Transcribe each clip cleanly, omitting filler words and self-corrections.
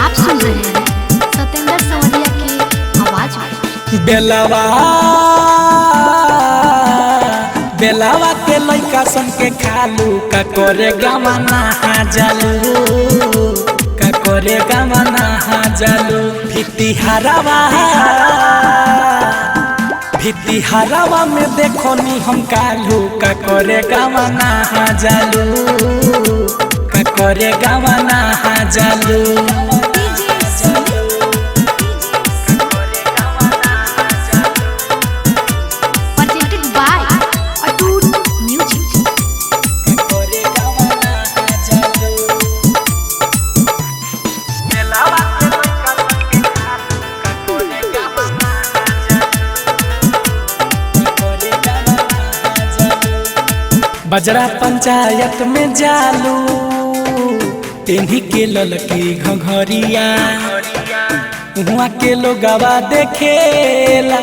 आप सुन रहे हैं सतेंद्र सवरिया की आवाज में। बेलावा के लइका सन के खालू का करे गमना जालू का करे गमना जालू भित्ती हरावा में देखो नी हम कालू का करे गमना जालू का करे गमना जालू बजरा पंचायत में जालू तेन्ही के ललकी घघरिया उहाँ के लोगवा देखेला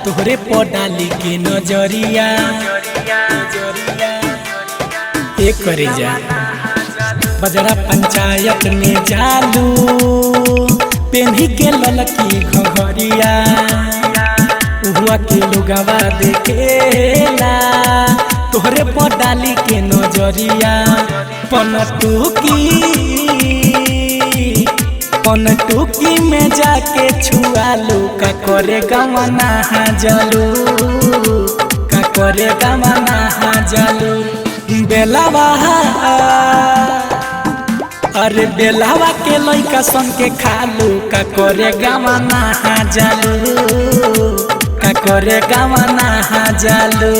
तोहरे पर डाली के नजरिया एक करे जा बजरा पंचायत में जालू तेन्ही के ललकी घघरिया उहाँ के लोगवा देखेला तोहरे पर डाली के नजरिया पनटुकी में जाके छुआलू का करे गमना जालू का करे गमना जालू अरे बेलावा के लइका सन के खालू का करे गमना जालू का करे गमना जालू।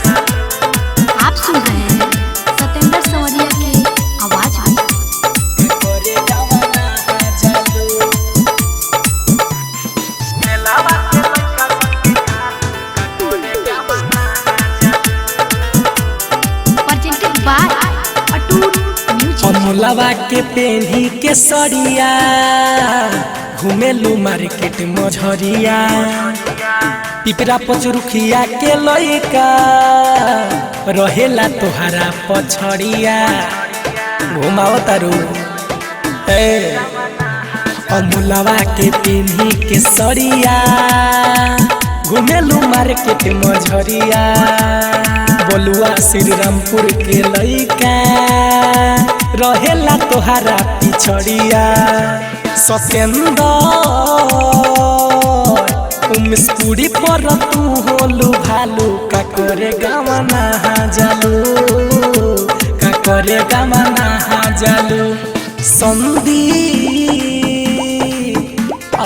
आप सुन रहे हैं सतेंद्र सवरिया की आवाज में। अमूलवा के पेन्ही के सरिया घुमेलू मार्केट मझरिया पिपरा पचरुखिया के लइका रहेला तोहरा पछड़िया घुमाओ तारू अमूलवा के पेन्ही के सरिया घुमेलू मार्केट मझरिया बोलुआ श्री रामपुर के लइका रहेला तोहरा पिछड़िया सतेंद्र उमेशपुरी पर तू होलू भालू का करे गमना जालू का करे गमना जालू संदीप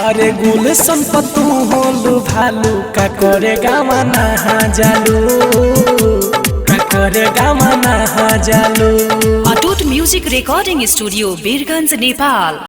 अरे गुलशन पर तू होलू भालू का करे गमना जालू का करे गमना जालू। Atoot music recording studio Birgunj Nepal.